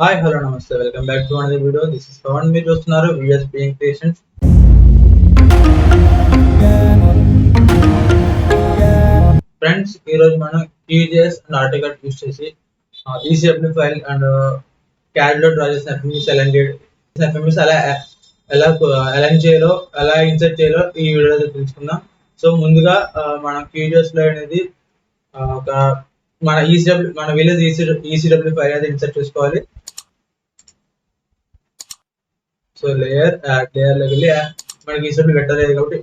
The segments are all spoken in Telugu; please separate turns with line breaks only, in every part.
Hi, hello, namaste. Welcome back to another video. This is Pawan. మీరు చూస్తున్నారు VSPN CREATIONS. ఫ్రెండ్స్, ఈ రోజు మనం Qgis అండ్ Autocad యూస్ చేసి ECW ఫైల్ అండ్ CAD లో డ్రా చేసిన FMS ఎలా అలైన్ చేయాలో, ఎలా ఇన్సర్ట్ చేయాలో ఈ వీడియోలో తెలుసుకుందాం. సో ముందుగా మన Qgis లో అనేది ఒక మన విలేజ్ ECW ఫైల్ అనేది ఇన్సర్ట్ చేసుకోవాలి. సో లేయర్ లోకి వెళ్ళి మనకి ఈసారి వెక్టర్ లేదు కాబట్టి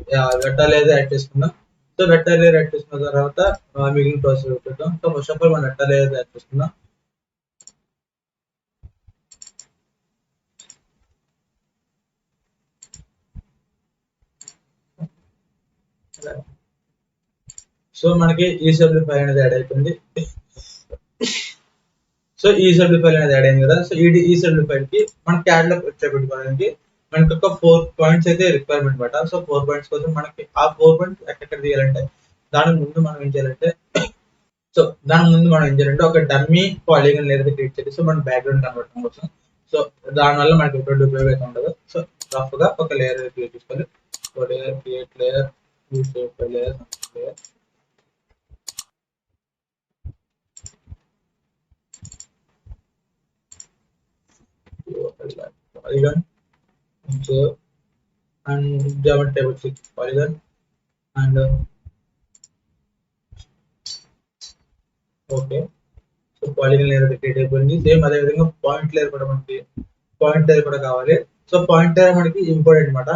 వెక్టర్ లేయర్ యాడ్ చేసుకుందాం. సో వెక్టర్ లేయర్ యాడ్ చేసుకున్న తర్వాత మిగిలిన ప్రాసెస్ చూద్దాం. సో ఫస్ట్ ఆఫ్ ఆల్ మనం వెక్టర్ లేయర్ యాడ్ చేసుకుందాం. సో మనకి ఈసబ్ల్యూ ఫైల్ అనేది యాడ్ అయిపోయింది. సో ఈసబ్ల్యూ ఫైల్ అనేది యాడ్ అయింది కదా. సో ఈ ఈసబ్ల్యూ ఫైల్ కి మనం క్యాడ్ లో పెట్టుకోవడానికి మనకి ఒక 4 పాయింట్స్ అయితే రిక్వైర్మెంట్ అనమాట. సో 4 పాయింట్స్ కోసం మనకి ఆ 4 పాయింట్స్ ఎక్కడ తీయాలంటే దాని ముందు మనం ఏం చేయాలంటే ఒక డమ్మీ పాలిగన్ లేయర్ క్రియేట్ చేయాలి. సో మన బ్యాక్గ్రౌండ్ కనబడటం కోసం. సో దానివల్ల మనకి ఎటువంటి ఉపయోగం అయితే ఉండదు. సో రఫ్ గా ఒక లేయర్ క్రియేట్ చేసుకోవాలి. So layer create layer layer polygon and Java table 6 polygon and okay. So polygon layer create అయిపోయింది. సేమ్ అదే విధంగా పాయింట్ లేయర్ కూడా మనకి కావాలి. సో పాయింట్ లేయర్ మనకి ఇంపార్టెంట్ అనమాట.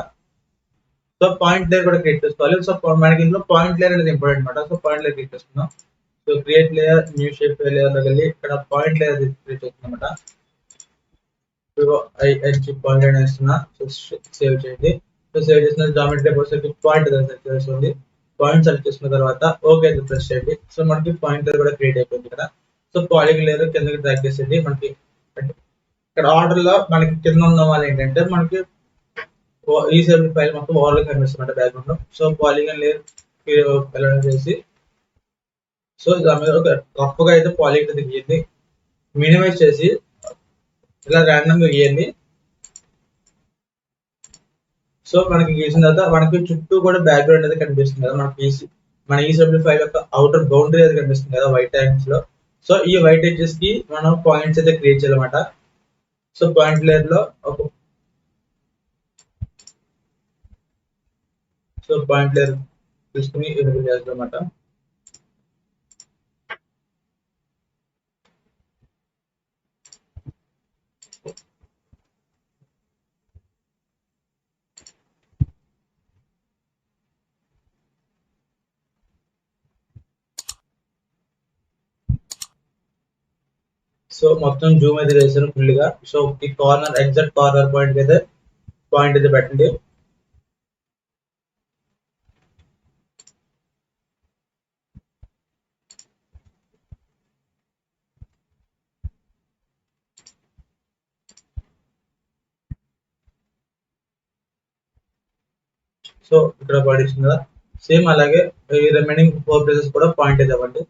సో పాయింట్ లేయర్ కూడా క్రియేట్ చేసుకోవాలి. సో మనకి ఇందులో పాయింట్ లేయర్ అనేది ఇంపార్టెంట్ అనమాట. సో పాయింట్ లేయర్ క్రియేట్ చేసుకుందాం. So create layer new shape layer లోకి వెళ్ళి ఇక్కడ పాయింట్ లేయర్ క్రియేట్ చేస్తున్నాం అనమాట. పాయింట్ లేయర్ వేస్తున్నా. సో సేవ్ చేయండి. సో సేవ్ చేసిన జామెట్రీ వచ్చేసరికి పాయింట్ సెలెక్ట్ చేస్తుంది. పాయింట్ సెలెక్ట్ చేసుకున్న తర్వాత ఓకే ప్రెస్ చేయండి. సో మనకి పాయింట్ లేయర్ కూడా క్రియేట్ అయిపోయింది కదా. సో పాలిగన్ లేయర్ కిందకి డ్రాగ్ చేసేది. మనకి ఇక్కడ ఆర్డర్ లో మనకి కింద ఉన్న వాళ్ళు ఏంటంటే మనకి ఈసబ్ల్యూ ఫైల్ మొత్తం ఓవరాల్ కనిపిస్తుంది బ్యాక్గ్రౌండ్ లో. సో పాలిగన్ లేయర్ చేసి సో దాని మీద ఒక రఫ్ గా అయితే పాలిగన్ గీయండి. మినిమైజ్ చేసి ఇలా ర్యాండమ్ గా గీయండి. సో మనకి గీసిన తర్వాత మనకి చుట్టూ కూడా బ్యాక్గ్రౌండ్ అనేది కనిపిస్తుంది కదా. మన ఈసబ్ల్యూ ఫైల్ యొక్క అవుటర్ బౌండరీ అనేది కనిపిస్తుంది కదా వైట్ హ్యాండ్స్ లో. సో ఈ వైట్ ఎడ్జెస్ కి మనం పాయింట్స్ అయితే క్రియేట్ చేయాలన్నమాట. సో పాయింట్ లేయర్ లో పాయింట్ లేయర్ తీసుకుని ఎనేబుల్ చేస్తాం అన్నమాట. సో మొత్తం జూమ్ అయితే చేశాను ఫుల్ గా. సో ఈ కార్నర్ ఎగ్జాక్ట్ కార్నర్ పాయింట్ అయితే పెట్టండి. సో ఇక్కడ పాయింట్ ఇచ్చింది కదా. సేమ్ అలాగే ఈ రిమైనింగ్ 4 ప్లేసెస్ కూడా పాయింట్ అయితే ఇవ్వండి.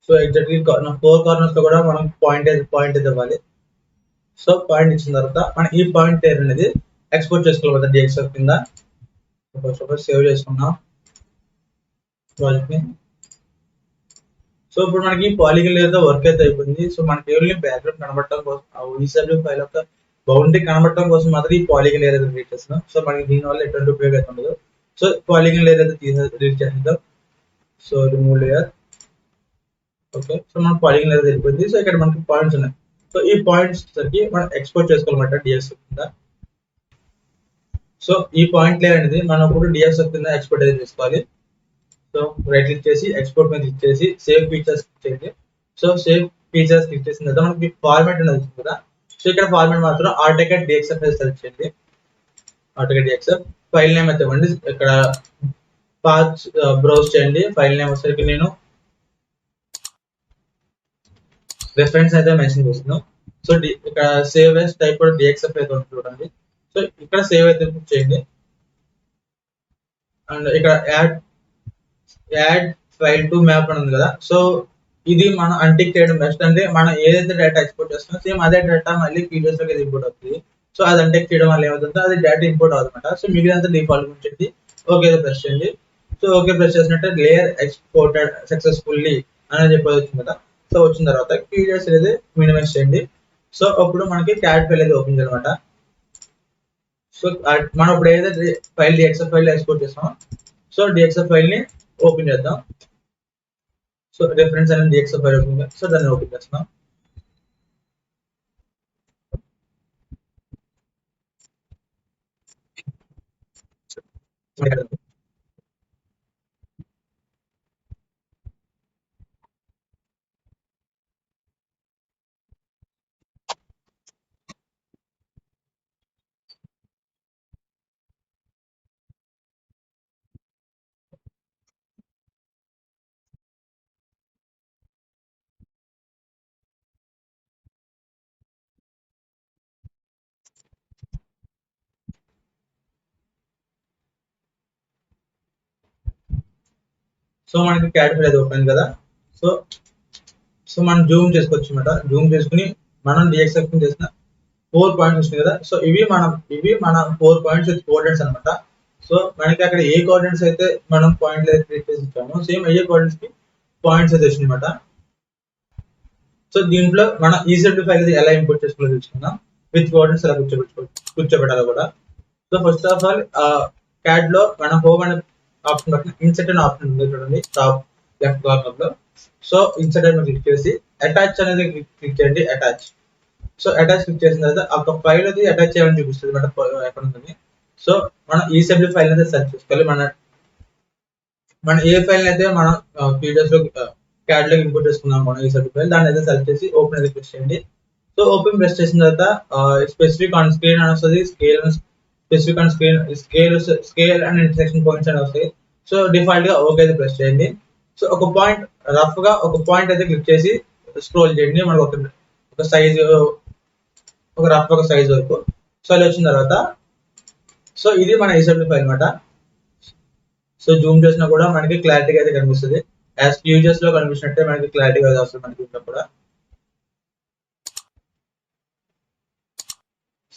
సో ఎగ్జాక్ట్లీ 4 కార్నర్స్ లో కూడా మనం పాయింట్ అయితే ఇవ్వాలి. సో పాయింట్ ఇచ్చిన తర్వాత మనం ఈ పాయింట్ లేయర్ అనేది ఎక్స్పోర్ట్ చేసుకోవాలి DXF కింద. ఫస్ట్ ఆఫ్ ఆల్ సేవ్ చేసుకున్నాం ప్రాజెక్ట్ ని. సో ఇప్పుడు మనకి పాలిగన్ లేయర్ తో వర్క్ అయితే అయిపోయింది. సో మనకి ఓన్లీ బ్యాక్గ్రౌండ్ కనబడటం కోసం ఈసబ్ల్యూ ఫైల్ యొక్క బౌండరీ కనబడటం కోసం మాత్రం ఈ పాలిగన్ లేయర్ అయితే క్రియేట్ చేస్తున్నాం. సో మనకి దీనివల్ల ఎటువంటి ఉపయోగం అయితే ఉండదు. సో పాలిగన్ లేయర్ అయితే డిలీట్ చేసేద్దాం. So remove layer. Okay, so మనకు పాలిగన్ లేయర్ వెళ్ళిపోయింది. సో ఇక్కడ మనకి పాయింట్స్ ఉన్నాయి. సో ఈ పాయింట్స్ సరికి మనం ఎక్స్పోర్ట్ చేసుకోవాలన్నమాట డిఎక్స్ఎఫ్ కింద. సో ఈ పాయింట్ లేయర్ అనేది మనం ఇప్పుడు డిఎక్స్ఎఫ్ కింద ఎక్స్పోర్ట్ అయితే చేసుకోవాలి. సో రైట్ క్లిక్ చేసి ఎక్స్పోర్ట్ మీద క్లిక్ చేసి సేవ్ ఫీచర్స్ క్లిక్ చేయండి. సో సేవ్ ఫీచర్స్ క్లిక్ చేసిన తర్వాత మనకి ఫార్మాట్ అనేది వస్తుంది కదా. సో ఇక్కడ ఫార్మాట్ మాత్రం ఆటోకాడ్ డిఎక్స్ఎఫ్ సెలెక్ట్ చేయండి. ఆటోకాడ్ డిఎక్స్ఎఫ్ ఫైల్ నేమ్ అయితే ఇవ్వండి. ఇక్కడ పాత్ బ్రౌజ్ చేయండి. ఫైల్ నేమ్ వచ్చేసరికి నేను రెఫరెన్స్ అయితే మెన్షన్ చేస్తున్నాను. సో ఇక్కడ సేవ్ ఎస్ టైప్ డిఎక్స్ఎఫ్ అయితే ఉంటుంది చూడండి. సో ఇక్కడ సేవ్ అయితే క్లిక్ చేయండి. అండ్ ఇక్కడ యాడ్ ఫైల్ టు మ్యాప్ అని ఉంది కదా. సో ఇది మనం అంటిక్ చేయడం బెస్ట్. అంటే మనం ఏదైతే డేటా ఎక్స్పోర్ట్ చేస్తున్నామో సేమ్ అదే డేటా మళ్ళీ Qgis లోకి ఇంపోర్ట్ అవుతుంది. సో అది అంటిక్ చేయడం వల్ల ఏమవుతుందో అది డేటా ఇంపోర్ట్ అవుతుందన్నమాట. సో మిగిలినంత డిఫాల్ట్ ఉంచండి. ఓకే ప్రెస్ చేయండి. సో ఓకే ప్రెస్ చేసినట్టే లేయర్ ఎక్స్పోర్టెడ్ సక్సెస్ఫుల్లీ అనేది చెప్పవచ్చు కదా. సో వచ్చిన తర్వాత Qgis అనేది మినిమైజ్ చేయండి. సో అప్పుడు మనకి క్యాడ్ ఫైల్ అయితే ఓపెన్ చేయాలన్నమాట. సో మనం ఇప్పుడు ఏదైతే ఫైల్ డిఎక్స్ఎఫ్ ఫైల్ ఎక్స్పోర్ట్ చేస్తామో సో డిఎక్స్ఎఫ్ ఫైల్ ని ఓపెన్ చేద్దాం. సో రెఫరెన్స్ అనేది డిఎక్స్ఎఫ్ ఫైల్ ఓపెన్ సో దాన్ని ఓపెన్ చేస్తున్నాం. సో మనకి క్యాడ్ ఫైల్ అయితే ఓపెన్ కదా. సో సో మనం జూమ్ చేసుకోవచ్చు అనమాట. జూమ్ చేసుకుని మనం డిఎక్స్ఎఫ్ చేసిన 4 పాయింట్స్ వస్తున్నాయి కదా. సో ఇవి మన 4 పాయింట్స్ కోఆర్డినేట్స్ అనమాట. సో మనకి అక్కడ ఏ కోఆర్డినేట్స్ అయితే మనం పాయింట్లు అయితే క్రియేట్ చేసి ఇచ్చామో సేమ్ అయ్యే కోఆర్డినేట్స్ కి పాయింట్స్ అయితే వచ్చినాయి అనమాట. సో దీంట్లో మన ఈజెడ్ ఫైల్ ఎలా ఇంపోర్ట్ చేసుకోవాలో తెలుసుకుందాం. విత్ కోఆర్డినేట్స్ ఎలా కూర్చోబెట్టాలో కూడా. So first of all CAD లో మన హోమ్ అనే ఆప్షన్ బట్టి ఇన్సర్ట్ అనే ఆప్షన్ ఉంది చూడండి టాప్ లెఫ్ట్ కార్నర్ లో. సో ఇన్సర్ట్ అని క్లిక్ చేసి అటాచ్ అనేది క్లిక్ చేయండి. అటాచ్. సో అటాచ్ క్లిక్ చేసిన తర్వాత ఒక ఫైల్ అది అటాచ్ చేయాలని చూపిస్తుంది ఎక్కడ ఉంటుంది. సో మనం ఈసబ్లీ ఫైల్ అయితే సెర్చ్ చేసుకోవాలి. మన ఏ ఫైల్ అయితే మనం Qgis లో క్యాడ్ లో ఇంపోర్ట్ చేసుకున్నాం మనం ఈసబ్లీ ఫైల్ దాన్ని అయితే సెర్చ్ చేసి ఓపెన్ అయితే ప్రెస్ చేయండి. సో ఓపెన్ ప్రెస్ చేసిన తర్వాత స్పెసిఫిక్ ఆన్ స్క్రీన్ అని వస్తుంది. Specific on scale and intersection points అని వస్తాయి. సో డిఫాల్ట్ గా ఓకే అయితే ప్రెస్ చేయండి. సో ఒక పాయింట్ రఫ్ గా ఒక పాయింట్ అయితే క్లిక్ చేసి స్క్రోల్ చేయండి. మనకు ఒక సైజ్ ఒక రఫ్ ఒక సైజ్ వరకు. సో అది వచ్చిన తర్వాత సో ఇది మన ఈసబ్లీ ఫైల్ అనమాట. సో జూమ్ చేసినా కూడా మనకి క్లారిటీగా అయితే కనిపిస్తుంది. యాజ్ Qgis లో కనిపించినట్టే మనకి క్లారిటీగా అయితే వస్తుంది మనకి ఇంకా కూడా.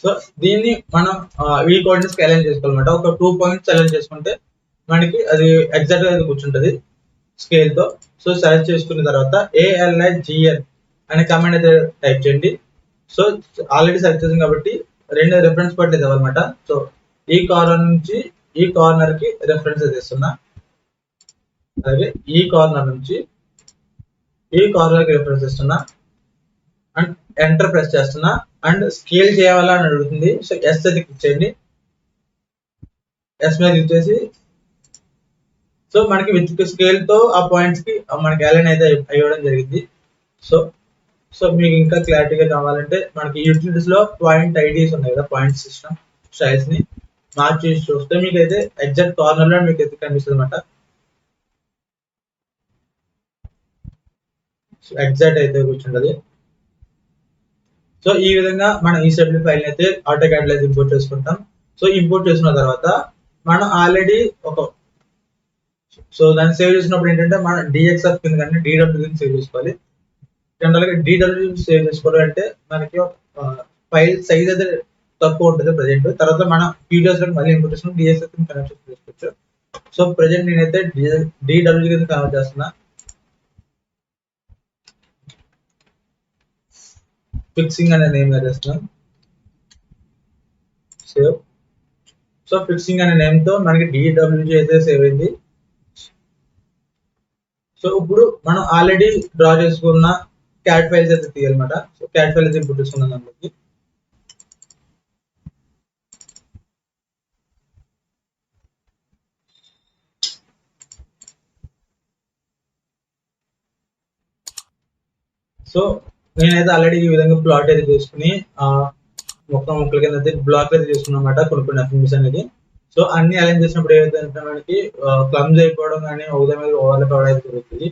సో దీన్ని మనం ఈ కోఆర్డినేట్స్ కి అలైన్ చేసుకోవాలన్నమాట. ఒక 2 పాయింట్స్ అలైన్ చేసుకుంటే మనకి అది ఎగ్జాక్ట్ గా అయితే కూర్చుంటది స్కేల్ తో. సో సెలెక్ట్ చేసుకున్న తర్వాత ALIGN అనే కమాండ్ అయితే టైప్ చేయండి. సో ఆల్రెడీ సెలెక్ట్ చేసాం కాబట్టి 2 రెఫరెన్స్ పాయింట్లు అయితే అన్నమాట. సో ఈ కార్నర్ నుంచి ఈ కార్నర్ కి రెఫరెన్స్ అయితే ఇస్తున్నా. అలాగే ఈ కార్నర్ నుంచి ఈ కార్నర్ కి రెఫరెన్స్ ఇస్తున్నా. అండ్ ఎంటర్ ప్రెస్ చేస్తున్నా. అండ్ స్కేల్ చేయాలా అని అడుగుతుంది. సో ఎస్ అయితే క్లిక్ చేయండి. ఎస్ మీద క్లిక్ చేసి సో మనకి విత్ స్కేల్ తో ఆ పాయింట్స్ కి మనకి అలైన్ అయితే అయ్యడం జరిగింది. సో సో మీకు ఇంకా క్లారిటీగా కావాలంటే మనకి యూటిలిటీస్ లో పాయింట్ ఐడీస్ ఉన్నాయి కదా, పాయింట్ సిస్టమ్ స్టైల్స్ ని మార్చి చూస్తే మీకు అయితే ఎగ్జాక్ట్ కార్నర్ లో మీకు అయితే కనిపిస్తుంది అనమాట. సో ఎగ్జాక్ట్ అయితే కూర్చుంటది. సో ఈ విధంగా మనం ఈసబ్లీ ఫైల్ అయితే ఆటోకాడ్ లో ఇంపోర్ట్ చేసుకుంటాం. సో ఇంపోర్ట్ చేసుకున్న తర్వాత మనం ఆల్రెడీ సో దాన్ని సేవ్ చేసినప్పుడు ఏంటంటే మనం DXF కింద కానీ DW కింద సేవ్ చేసుకోవాలి. జనరల్ గా DW సేవ్ చేసుకోవాలంటే మనకి ఫైల్ సైజ్ అయితే తక్కువ ఉంటుంది ప్రజెంట్. తర్వాత మనం Qgis లో మళ్ళీ ఇంపోర్ట్ చేసుకుని DXF కింద కనెక్ట్ చేసుకోవచ్చు. సో ప్రజెంట్ నేనైతే DW కింద కనెక్ట్ చేస్తున్నా. ఫిక్సింగ్ అనే నేమ్ చేస్తున్నాం. సేవ్. సో ఫిక్సింగ్ అనే నేమ్ తో మనకి DWG అయితే సేవ్ అయింది. సో ఇప్పుడు మనం ఆల్రెడీ డ్రా చేసుకున్న క్యాట్ ఫైల్స్ అయితే తీయాలన్నమాట. సో క్యాట్ ఫైల్ అయితే ఇంపుట్ చేసుకున్నాం దాంట్లోకి. సో నేనైతే ఆల్రెడీ ఈ విధంగా ప్లాట్ అయితే చేసుకుని మొత్తం ముక్కల కింద అయితే బ్లాక్ అయితే చేసుకున్నాం అన్నమాట కొన్ని ఎఫ్ఎంబీస్ అనేది. సో అన్ని అలైన్ చేసినప్పుడు ఏదైతే మనకి క్లమ్స్ అయిపోవడం కానీ ఒకదాని మీద ఓవర్లాప్ అవడం అయితే జరుగుతుంది.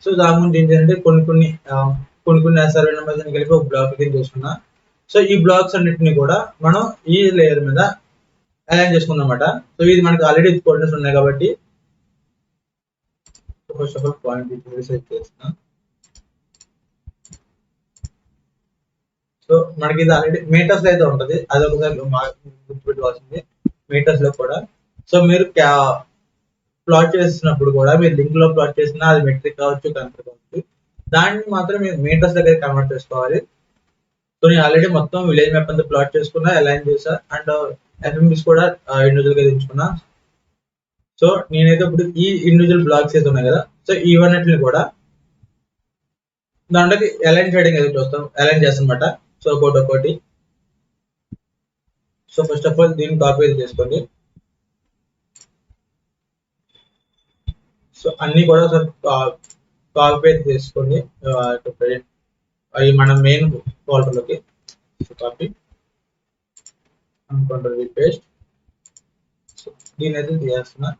సో దాని గురించి ఏంటంటే కొన్ని సర్వే నెంబర్స్ అని కలిపి ఒక బ్లాక్ కింద చేసుకున్నా. సో ఈ బ్లాక్స్ అన్నిటిని కూడా మనం ఈ లేయర్ మీద అలైన్ చేసుకుందాం అన్నమాట. సో ఇది మనకి ఆల్రెడీ కోఆర్డినేట్స్ ఉన్నాయి కాబట్టి first of all point set చేస్తున్నా. సో మనకి ఇది ఆల్రెడీ మీటర్స్ లో అయితే ఉంటుంది, అది ఒకసారి గుర్తుపెట్టుకోవాల్సింది మీటర్స్ లో కూడా. సో మీరు ప్లాట్ చేసినప్పుడు కూడా మీరు లింక్ లో ప్లాట్ చేసినా అది మెట్రిక్ కావచ్చు, కన్వర్ట్ కావచ్చు, దాన్ని మాత్రం మీరు మీటర్స్ దగ్గర కన్వర్ట్ చేసుకోవాలి. సో నేను ఆల్రెడీ మొత్తం విలేజ్ మ్యాప్ అంతా ప్లాట్ చేసుకున్నా, అలైన్ చేసా, అండ్ ఎఫ్ఎంబీస్ కూడా ఇండివిజువల్ గా ఎంచుకున్నా. సో నేనైతే ఇప్పుడు ఈ ఇండివిజువల్ బ్లాక్స్ అయితే ఉన్నాయి కదా, సో ఇవన్నిటిని కూడా దాంట్లోకి అలైన్ చేయడం అయితే చూస్తాం, అలైన్ చేస్తాం అనమాట. సో ఒకటి. సో ఫస్ట్ ఆఫ్ ఆల్ దీన్ని కాపీ చేసుకోండి. సో అన్ని కూడా కాపీ చేసుకోండి అవి మన మెయిన్ ఫోల్డర్లోకి. So copy control paste. So దీని అయితే చేస్తున్నా.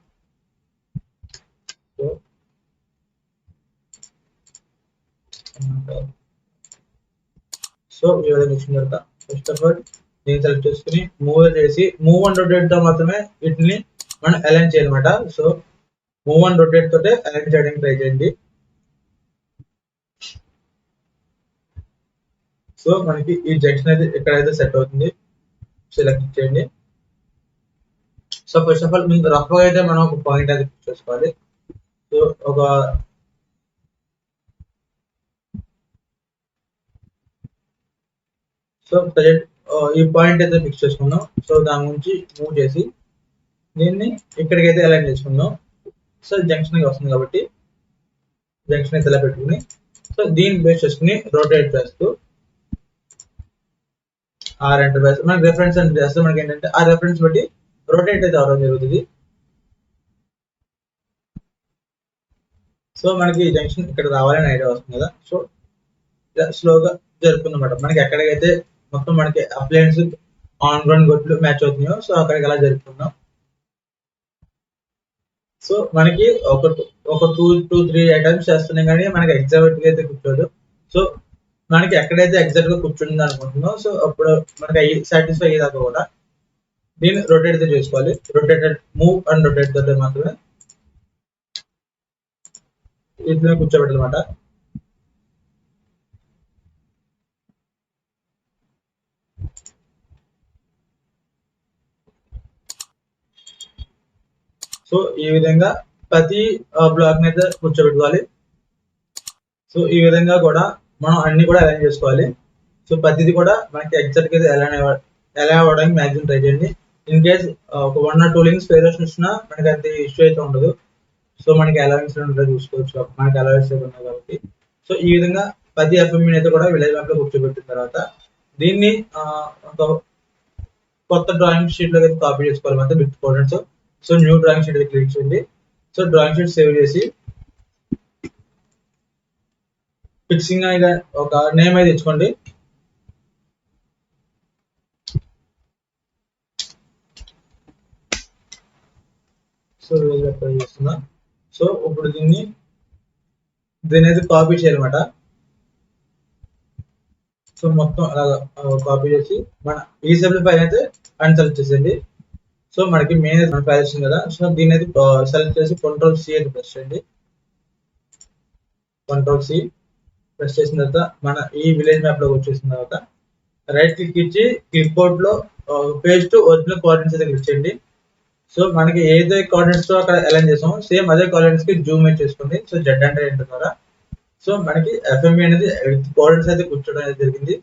సో ఈ విధంగా వచ్చిన తర్వాత ఫస్ట్ ఆఫ్ ఆల్ దీన్ని సెలెక్ట్ చేసుకుని మూవ్ చేసి మూవ్ అండ్ రొటేట్ తో మాత్రమే వీటిని మనం అలైన్ చేయాలన్నమాట. సో మూవ్ అండ్ రొటేట్ తోటే అలైన్ చేయడానికి ట్రై చేయండి. సో మనకి ఈ జంక్షన్ అయితే ఎక్కడైతే సెట్ అవుతుంది సెలెక్ట్ చేయండి. సో ఫస్ట్ ఆఫ్ ఆల్ మీకు రఫ్ గా అయితే మనం ఒక పాయింట్ అయితే ఫిక్స్ చేసుకోవాలి. సో ప్రజెంట్ ఈ పాయింట్ అయితే ఫిక్స్ చేసుకున్నాం. సో దాని నుంచి మూవ్ చేసి దీన్ని ఇక్కడికైతే అలైన్ చేసుకుందాం. సో జంక్షన్ వస్తుంది కాబట్టి జంక్షన్ అయితే ఇలా పెట్టుకుని, సో దీన్ని బేస్ చేసుకుని రొటేట్ చేస్తూ ఎంటర్ బేస్ మనకి రెఫరెన్స్ అని చేస్తే మనకి ఏంటంటే ఆ రెఫరెన్స్ బట్టి రొటేట్ అయితే అవడం జరుగుతుంది. సో మనకి ఈ జంక్షన్ ఇక్కడ రావాలని ఐడియా వస్తుంది కదా. సో స్లోగా జరుపుకుందన్నమాట. మనకి ఎక్కడికైతే మొత్తం మనకి అప్లయన్స్ ఆన్ గ్రౌండ్ గొట్లు మ్యాచ్ అవుతున్నాయో సో అక్కడికి ఎలా జరుపుకుందాం. సో మనకి ఒక 2-3 ఐటమ్స్ చేస్తున్నాం కానీ మనకి ఎగ్జాక్ట్ గా అయితే కూర్చోదు. సో మనకి ఎక్కడైతే ఎగ్జాక్ట్ గా కూర్చుంది అనుకుంటున్నాం, సో అప్పుడు మనకి సాటిస్ఫై అయ్యేదాకా కూడా దీన్ని రొటేట్ అయితే చేసుకోవాలి. రొటేటెడ్ మూవ్ అండ్ రొటేట్ తోటే మాత్రమే ఇట్లా కూర్చోబెట్టాలన్నమాట. సో ఈ విధంగా ప్రతి బ్లాక్ అయితే కూర్చోబెట్టుకోవాలి. సో ఈ విధంగా కూడా మనం అన్ని కూడా అలైన్ చేసుకోవాలి. సో ప్రతిది కూడా మనకి ఎగ్జాక్ట్ గా అలైన్ అవ్వడానికి మ్యాక్సిమం ట్రై చేయండి. ఇన్ కేస్ ఒక 1 or 2 లింక్స్ వేరియేషన్ వచ్చినా మనకి అంత ఇష్యూ అయితే ఉండదు. సో మనకి అలవెన్స్ చూసుకోవచ్చు, మనకి అలవెన్స్ అయితే ఉన్నాయి కాబట్టి. సో ఈ విధంగా ప్రతి ఎఫ్ఎంఈ అయితే కూడా విలేజ్ మ్యాప్ లో కూర్చోబెట్టిన తర్వాత దీన్ని ఒక కొత్త డ్రాయింగ్ షీట్ లో కాపీ చేసుకోవాలి అంటే with coordinates. So new drawing sheet అయితే క్లిక్ చేయండి. సో డ్రాయింగ్ షీట్ సేవ్ చేసి ఫిక్సింగ్ అనేది ఒక నేమ్ అయితే ఇచ్చుకోండి. సో అప్లై చేస్తున్నా. సో ఇప్పుడు దీన్ని అయితే కాపీ చేయాలన్నమాట. సో మొత్తం అలాగా కాపీ చేసి మన ఈసెబుల్ ఫైల్ అయితే అన్సెలెక్ట్ చేసేయండి. సో మనకి మెయిన్ ఫైల్ వచ్చింది కదా. సో దీన్ని అయితే సెలెక్ట్ చేసి Ctrl+C అయితే ప్రెస్ చేయండి. Ctrl+C ప్రెస్ చేసిన తర్వాత మన ఈ విలేజ్ మ్యాప్ లోకి వచ్చేసిన తర్వాత రైట్ క్లిక్ ఇచ్చి క్లిప్ బోర్డ్ లో పేస్ట్ టు ఒరిజినల్ కోఆర్డినేట్స్ అయితే క్లిక్ చేయండి. సో మనకి ఏదైతే కోఆర్డినేట్స్ తో అక్కడ అలైన్ చేసామో సేమ్ అదే కోఆర్డినేట్స్ కి జూమ్ ఇన్ చేసుకోండి. సో జెడ్ అంటే ఏంటి ద్వారా సో మనకి ఎఫ్ఎంఈ అనేది కోఆర్డినేట్స్ అయితే కూర్చోవడం అయితే జరిగింది.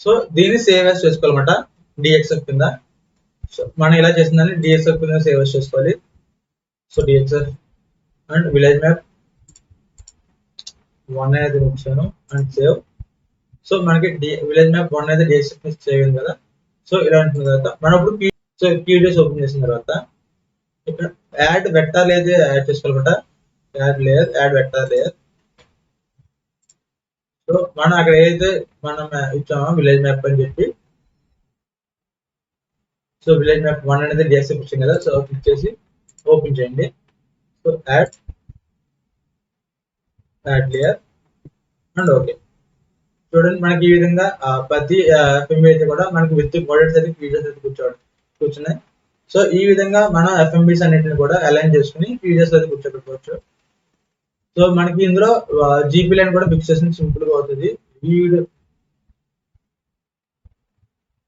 సో దీన్ని సేవ్ యాస్ చేసుకోవాలన్నమాట. DXF కింద. సో మనం ఇలా చేసిందని DXF కింద సేవ్ చేసుకోవాలి. So DXF and village map 1 అనేది వచ్చాను అండ్ సేవ్. సో మనకి విలేజ్ మ్యాప్ 1 అయితే DXF సేవ్ అయింది కదా. సో ఇలా ఉంటుంది తర్వాత మనం ఇప్పుడు సో Qgis ఓపెన్ చేసిన తర్వాత ఇక్కడ యాడ్ వెక్టర్ లేయర్ యాడ్ చేసుకోవాలన్నమాట. Add vector layer. సో మనం అక్కడ ఏదైతే మనం ఇచ్చామో విలేజ్ మ్యాప్ అని చెప్పి, సో విలేజ్ మ్యాప్ 1 అనేది DXF ఇచ్చింది కదా. సో క్లిక్ చేసి ఓపెన్ చేయండి. So add layer and okay. చూడండి మనకి ఈ విధంగా ప్రతి FMB అయితే కూడా మనకి విత్ మోడల్స్ అయితే Qgis అయితే కూర్చున్నాయి. సో ఈ విధంగా మనం FMBs అన్నింటిని కూడా అలైన్ చేసుకుని Qgis అయితే కూర్చోబెట్టుకోవచ్చు. సో మనకి ఇందులో GP లైన్ కూడా ఫిక్స్ చేసిన సింపుల్ గా అవుతుంది. ఈ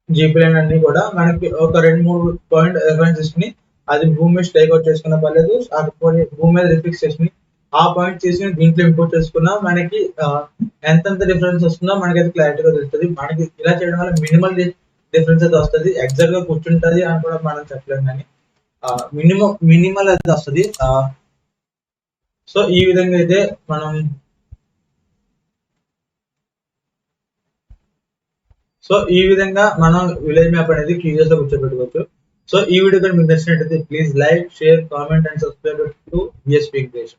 GP లైన్ అన్ని కూడా మనకి ఒక 2-3 పాయింట్ రిఫరెన్స్ చేసుకుని అది భూమి మీద స్ట్రైక్ అవుట్ చేసుకున్న పర్లేదు, అక్కడ భూమి మీద రిఫిక్స్ చేసుకుని ఆ పాయింట్ తీసుకుని దీంట్లో ఇంపోర్ట్ చేసుకున్నా మనకి ఎంతెంత డిఫరెన్స్ వస్తుందో మనకి అది క్లారిటీగా తెలుస్తుంది. మనకి ఇలా చేయడం వల్ల మినిమల్ డిఫరెన్స్ అయితే వస్తుంది. ఎగ్జాక్ట్ గా కూర్చుంటది అని కూడా మనం చెప్పలేము, కానీ మినిమల్ అయితే వస్తుంది. సో ఈ విధంగా అయితే మనం విలేజ్ మ్యాప్ అనేది Qgis లో కూర్చోబెట్టుకోవచ్చు. సో ఈ వీడియో మీకు నచ్చినట్లయితే please like, share, comment and subscribe to VSPN CREATIONS.